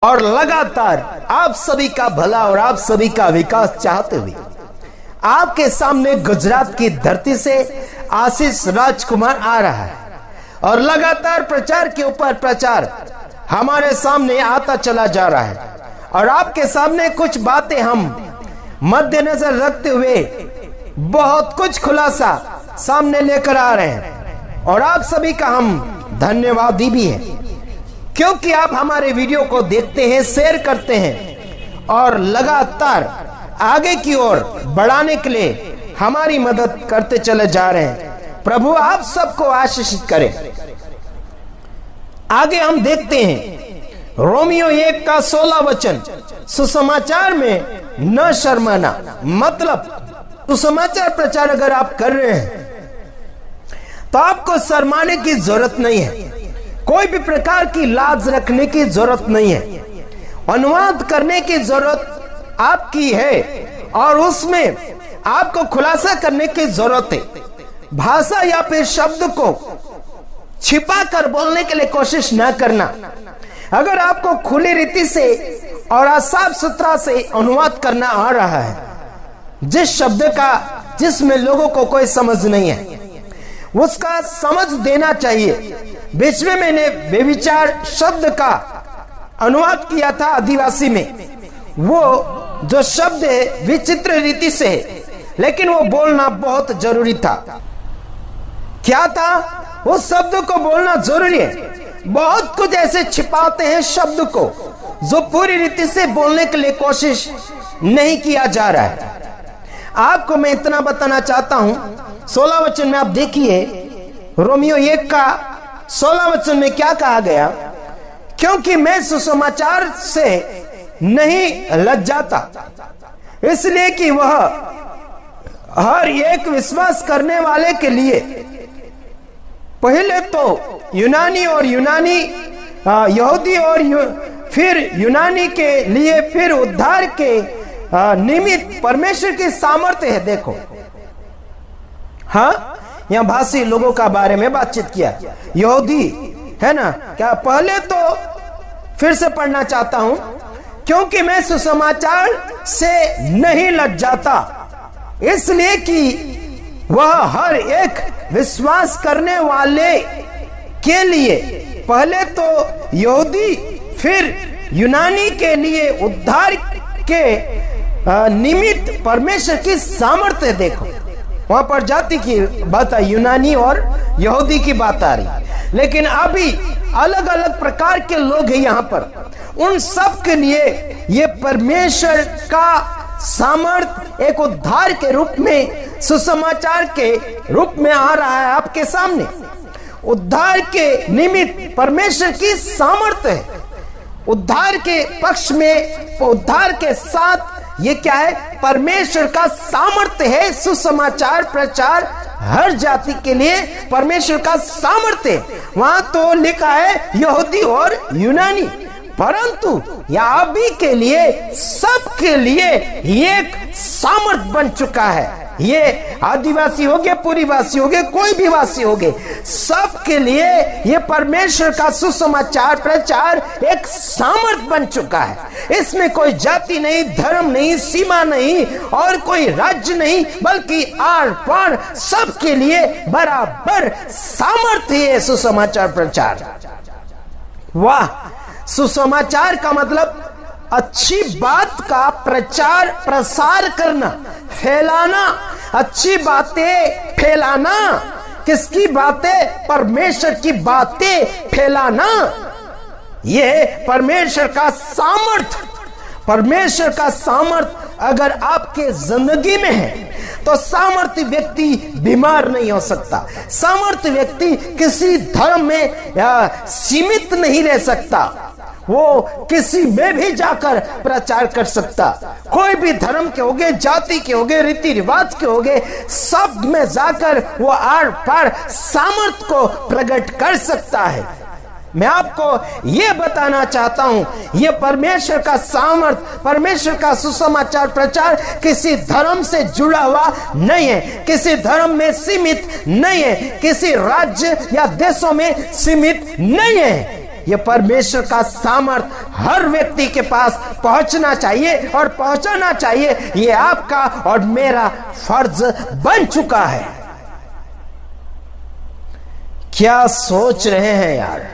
और लगातार आप सभी का भला और आप सभी का विकास चाहते हुए आपके सामने गुजरात की धरती से आशीष राजकुमार आ रहा है और लगातार प्रचार के ऊपर प्रचार हमारे सामने आता चला जा रहा है और आपके सामने कुछ बातें हम मद्देनजर रखते हुए बहुत कुछ खुलासा सामने लेकर आ रहे हैं और आप सभी का हम धन्यवादी भी हैं क्योंकि आप हमारे वीडियो को देखते हैं, शेयर करते हैं और लगातार आगे की ओर बढ़ाने के लिए हमारी मदद करते चले जा रहे हैं। प्रभु आप सबको आशीषित करें। आगे हम देखते हैं रोमियो 1 का 16 वचन, सुसमाचार में न शर्माना। मतलब सुसमाचार प्रचार अगर आप कर रहे हैं तो आपको शर्माने की जरूरत नहीं है, कोई भी प्रकार की लाज रखने की जरूरत नहीं है। अनुवाद करने की जरूरत आपकी है और उसमें आपको खुलासा करने की जरूरत है। भाषा या फिर शब्द को छिपा कर बोलने के लिए कोशिश न करना। अगर आपको खुली रीति से और साफ सुथरा से अनुवाद करना आ रहा है, जिस शब्द का जिसमें लोगों को कोई समझ नहीं है उसका समझ देना चाहिए। बीच में मैंने व्यभिचार शब्द का अनुवाद किया था आदिवासी में। वो जो शब्द है विचित्र रीति से है, लेकिन वो बोलना बहुत जरूरी था। क्या था? उस शब्द को बोलना जरूरी है। बहुत कुछ ऐसे छिपाते हैं शब्द को जो पूरी रीति से बोलने के लिए कोशिश नहीं किया जा रहा है। आपको मैं इतना बताना चाहता हूं, 16 वचन में आप देखिए, रोमियो 1 का 16 वचन में क्या कहा गया? क्योंकि मैं सुसमाचार से नहीं लज्जाता, इसलिए कि वह हर एक विश्वास करने वाले के लिए पहले तो यूनानी और यहूदी और फिर यूनानी के लिए फिर उद्धार के निमित्त परमेश्वर की सामर्थ्य है। देखो, हाँ, यहाँ भाषी लोगों का बारे में बातचीत किया, यहूदी है ना। क्या पहले तो फिर से पढ़ना चाहता हूं, क्योंकि मैं सुसमाचार से नहीं लज्जाता, इसलिए कि वह हर एक विश्वास करने वाले के लिए पहले तो यहूदी फिर यूनानी के लिए उद्धार के निमित्त परमेश्वर की सामर्थ्य। देखो, वहां पर जाति की बात आई, यूनानी और यहूदी की बात आ रही, लेकिन अभी अलग अलग प्रकार के लोग हैं यहाँ पर। उन सब के लिए ये परमेश्वर का सामर्थ एक उद्धार के रूप में, सुसमाचार के रूप में आ रहा है आपके सामने। उद्धार के निमित्त परमेश्वर की सामर्थ्य है। उद्धार के पक्ष में, उद्धार के साथ ये क्या है? परमेश्वर का सामर्थ्य है। सुसमाचार प्रचार हर जाति के लिए परमेश्वर का सामर्थ्य है। वहां तो लिखा है यहूदी और यूनानी, परंतु यहाँ अभी के लिए सबके लिए एक सामर्थ बन चुका है। ये आदिवासी हो गए, पूरीवासी हो गए, कोई भी वासी हो गए, सबके लिए ये परमेश्वर का सुसमाचार प्रचार एक सामर्थ बन चुका है। इसमें कोई जाति नहीं, धर्म नहीं, सीमा नहीं और कोई राज्य नहीं, बल्कि आर पार सबके लिए बराबर सामर्थ्य है सुसमाचार प्रचार। वाह! सुसमाचार का मतलब अच्छी बात का प्रचार प्रसार करना, फैलाना, अच्छी बातें फैलाना। किसकी बातें? परमेश्वर की बातें फैलाना। यह परमेश्वर का सामर्थ। परमेश्वर का सामर्थ अगर आपके जिंदगी में है तो सामर्थ्य व्यक्ति बीमार नहीं हो सकता। सामर्थ्य व्यक्ति किसी धर्म में सीमित नहीं रह सकता। वो किसी में भी जाकर प्रचार कर सकता। कोई भी धर्म के होगे, जाति के होगे, रीति रिवाज के होगे, सब में जाकर वो आर पार सामर्थ को प्रकट कर सकता है। मैं आपको ये बताना चाहता हूं, ये परमेश्वर का सामर्थ, परमेश्वर का सुसमाचार प्रचार किसी धर्म से जुड़ा हुआ नहीं है, किसी धर्म में सीमित नहीं है, किसी राज्य या देशों में सीमित नहीं है। ये परमेश्वर का सामर्थ हर व्यक्ति के पास पहुंचना चाहिए और पहुंचाना चाहिए। ये आपका और मेरा फर्ज बन चुका है। क्या सोच रहे हैं यार,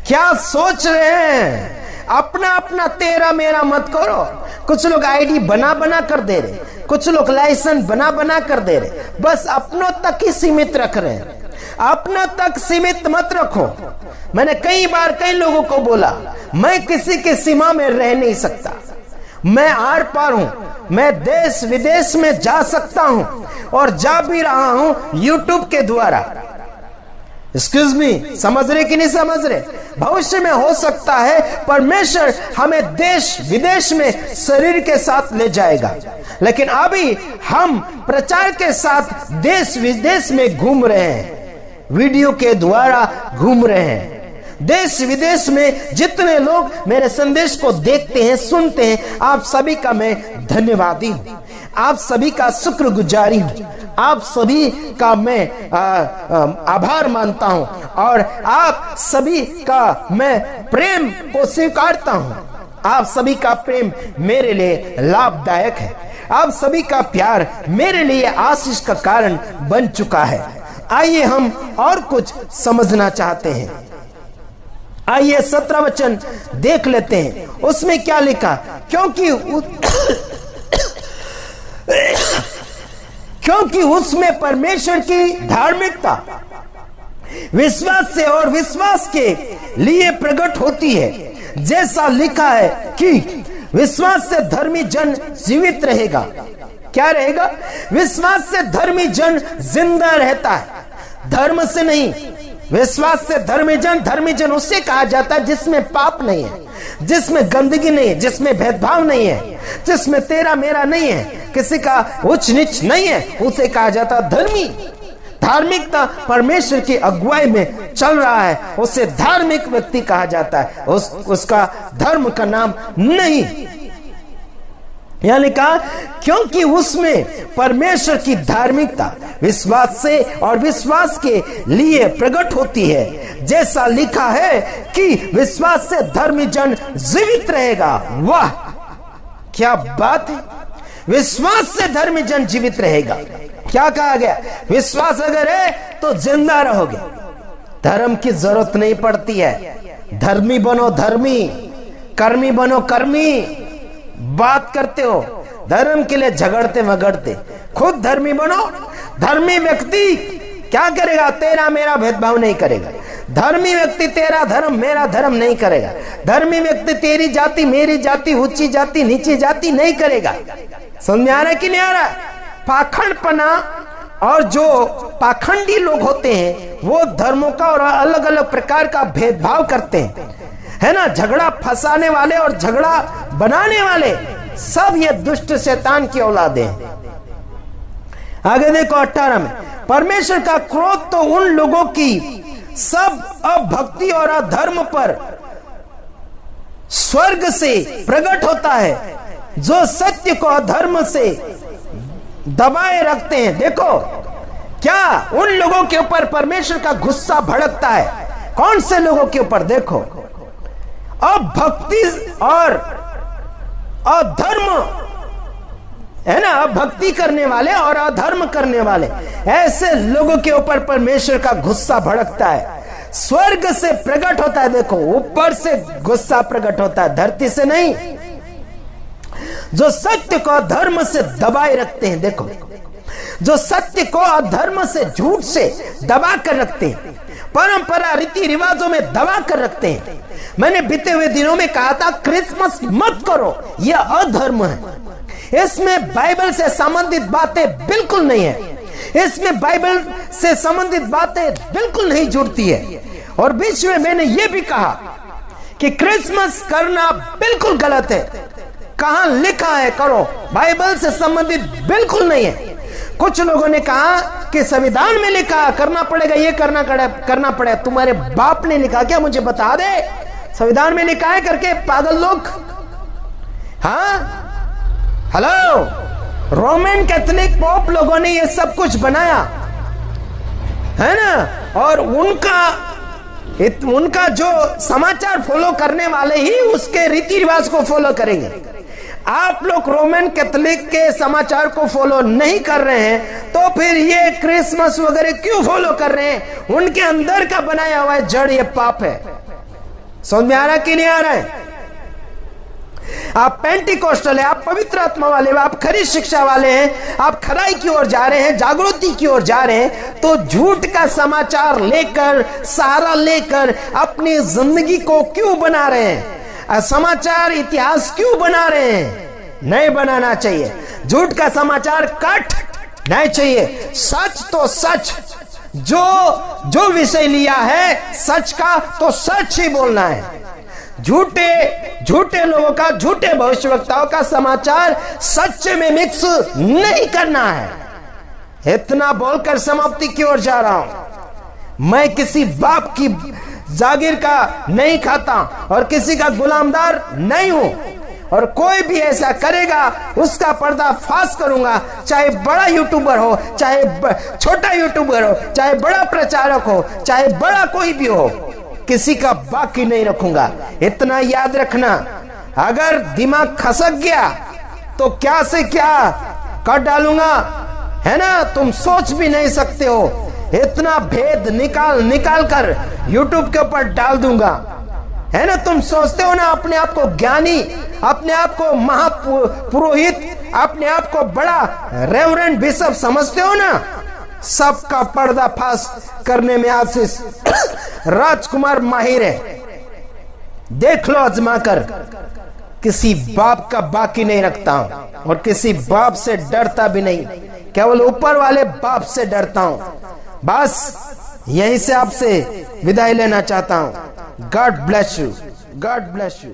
क्या सोच रहे हैं? अपना अपना तेरा मेरा मत करो। कुछ लोग आईडी बना बना कर दे रहे, कुछ लोग लाइसेंस बना बना कर दे रहे, बस अपनों तक ही सीमित रख रहे हैं। अपनों तक सीमित मत रखो। मैंने कई बार कई लोगों को बोला, मैं किसी के सीमा में रह नहीं सकता, मैं आर पार हूं, मैं देश विदेश में जा सकता हूं और जा भी रहा हूं यूट्यूब के द्वारा। एक्सक्यूज मी, समझ रहे कि नहीं समझ रहे? भविष्य में हो सकता है परमेश्वर हमें देश विदेश में शरीर के साथ ले जाएगा, लेकिन अभी हम प्रचार के साथ देश विदेश में घूम रहे हैं, वीडियो के द्वारा घूम रहे हैं। देश विदेश में जितने लोग मेरे संदेश को देखते हैं, सुनते हैं, आप सभी का मैं धन्यवादी हूं, आप सभी का शुक्रगुजारी हूं, आप सभी का मैं आभार मानता हूं और आप सभी का मैं प्रेम को स्वीकारता हूं। आप सभी का प्रेम मेरे लिए लाभदायक है, आप सभी का प्यार मेरे लिए आशीष का कारण बन चुका है। आइए हम और कुछ समझना चाहते हैं। आइए 17 वचन देख लेते हैं, उसमें क्या लिखा? क्योंकि उसमें परमेश्वर की धार्मिकता विश्वास से और विश्वास के लिए प्रकट होती है, जैसा लिखा है कि विश्वास से धर्मी जन जीवित रहेगा। क्या रहेगा? विश्वास से धर्मी जन जिंदा रहता है, धर्म से नहीं। विश्वास से धर्मी जन उससे कहा जाता है जिसमें पाप नहीं है, जिसमें गंदगी नहीं है, जिसमें भेदभाव नहीं है, जिसमें तेरा मेरा नहीं है, किसी का उच्च नीच नहीं है, उसे कहा जाता है धर्मी। धार्मिकता परमेश्वर की अगुवाई में चल रहा है, उसे धार्मिक व्यक्ति कहा जाता है, उसका धर्म का नाम नहीं। यानी कहा क्योंकि उसमें परमेश्वर की धार्मिकता विश्वास से और विश्वास के लिए प्रकट होती है, जैसा लिखा है कि विश्वास से धर्मी जन जीवित रहेगा। वाह क्या बात है! विश्वास से धर्मी जन जीवित रहेगा। क्या कहा गया? विश्वास अगर है तो जिंदा रहोगे, धर्म की जरूरत नहीं पड़ती है। धर्मी बनो धर्मी, कर्मी बनो कर्मी। बात करते हो धर्म के लिए झगड़ते मगड़ते, खुद धर्मी बनो। धर्मी व्यक्ति क्या करेगा? तेरा मेरा भेदभाव नहीं करेगा। धर्मी व्यक्ति तेरा धर्म मेरा धर्म नहीं करेगा। धर्मी व्यक्ति तेरी जाति मेरी जाति, ऊंची जाति नीची जाति नहीं करेगा। समझ आ रहा है कि नहीं आ रहा? पाखंडपना और जो पाखंडी लोग होते हैं वो धर्मों का और अलग अलग प्रकार का भेदभाव करते हैं, है ना। झगड़ा फंसाने वाले और झगड़ा बनाने वाले सब ये दुष्ट शैतान की औलादे हैं। आगे देखो 18 में, परमेश्वर का क्रोध तो उन लोगों की सब अभक्ति और अधर्म पर स्वर्ग से प्रकट होता है, जो सत्य को अधर्म से दबाए रखते हैं। देखो क्या उन लोगों के ऊपर परमेश्वर का गुस्सा भड़कता है। कौन से लोगों के ऊपर? देखो अभक्ति और अधर्म, है ना, भक्ति करने वाले और अधर्म करने वाले, ऐसे लोगों के ऊपर परमेश्वर का गुस्सा भड़कता है। स्वर्ग से प्रकट होता है। देखो ऊपर से गुस्सा प्रकट होता है, धरती से नहीं। जो सत्य को अधर्म से दबाए रखते हैं, देखो जो सत्य को अधर्म से झूठ से दबा कर रखते हैं, परंपरा रीति रिवाजों में दबा कर रखते हैं। मैंने बीते हुए दिनों में कहा था क्रिसमस मत करो, यह अधर्म है। इसमें बाइबल से संबंधित बातें बिल्कुल नहीं है, इसमें बाइबल से संबंधित बातें बिल्कुल नहीं जुड़ती है। और बीच में मैंने यह भी कहा कि क्रिसमस करना बिल्कुल गलत है। कहां लिखा है करो? बाइबल से संबंधित बिल्कुल नहीं है। कुछ लोगों ने कहा कि संविधान में लिखा करना पड़ेगा, ये करना पड़ेगा। तुम्हारे बाप ने लिखा क्या? मुझे बता दे, संविधान में लिखा है करके पागल लोग। हाँ हेलो, रोमन कैथोलिक पोप लोगों ने ये सब कुछ बनाया है ना, और उनका उनका जो समाचार फॉलो करने वाले ही उसके रीति रिवाज को फॉलो करेंगे। आप लोग रोमन कैथोलिक के समाचार को फॉलो नहीं कर रहे हैं तो फिर ये क्रिसमस वगैरह क्यों फॉलो कर रहे हैं? उनके अंदर का बनाया हुआ है जड़, ये पाप है। समझ में आ रहा कि नहीं आ रहा है? आप पेंटिकोस्टल है, आप पवित्र आत्मा वाले, आप खरी शिक्षा वाले हैं, आप खराई की ओर जा रहे हैं, जागृति की ओर जा रहे हैं, तो झूठ का समाचार लेकर, सहारा लेकर अपनी जिंदगी को क्यों बना रहे हैं? समाचार इतिहास क्यों बना रहे हैं? नहीं बनाना चाहिए। झूठ का समाचार कट नहीं चाहिए। सच तो सच, जो विषय लिया है सच का तो सच ही बोलना है। झूठे लोगों का, झूठे भविष्यवक्ताओं का समाचार सच्चे में मिक्स नहीं करना है। इतना बोलकर समाप्ति की ओर जा रहा हूं। मैं किसी बाप की जागीर का नहीं खाता और किसी का गुलामदार नहीं हूं, और कोई भी ऐसा करेगा उसका पर्दाफाश करूंगा, चाहे बड़ा यूट्यूबर हो, चाहे छोटा यूट्यूबर हो, चाहे बड़ा प्रचारक हो, चाहे बड़ा कोई भी हो, किसी का बाकी नहीं रखूंगा। इतना याद रखना। अगर दिमाग खसक गया तो क्या से क्या कर डालूंगा, है ना? तुम सोच भी नहीं सकते हो। इतना भेद निकाल कर YouTube के ऊपर डाल दूंगा, है ना? तुम सोचते हो ना अपने आप को ज्ञानी, अपने आप को महापुरोहित, अपने आप को बड़ा रेवरेंड बिशप समझते हो ना? सबका पर्दाफाश करने में आशीष राजकुमार माहिर है। देख लो आजमा कर। किसी बाप का बाकी नहीं रखता हूं और किसी बाप से डरता भी नहीं, केवल ऊपर वाले बाप से डरता हूं। बस यहीं से आपसे विदाई लेना चाहता हूं। God bless you, God bless you.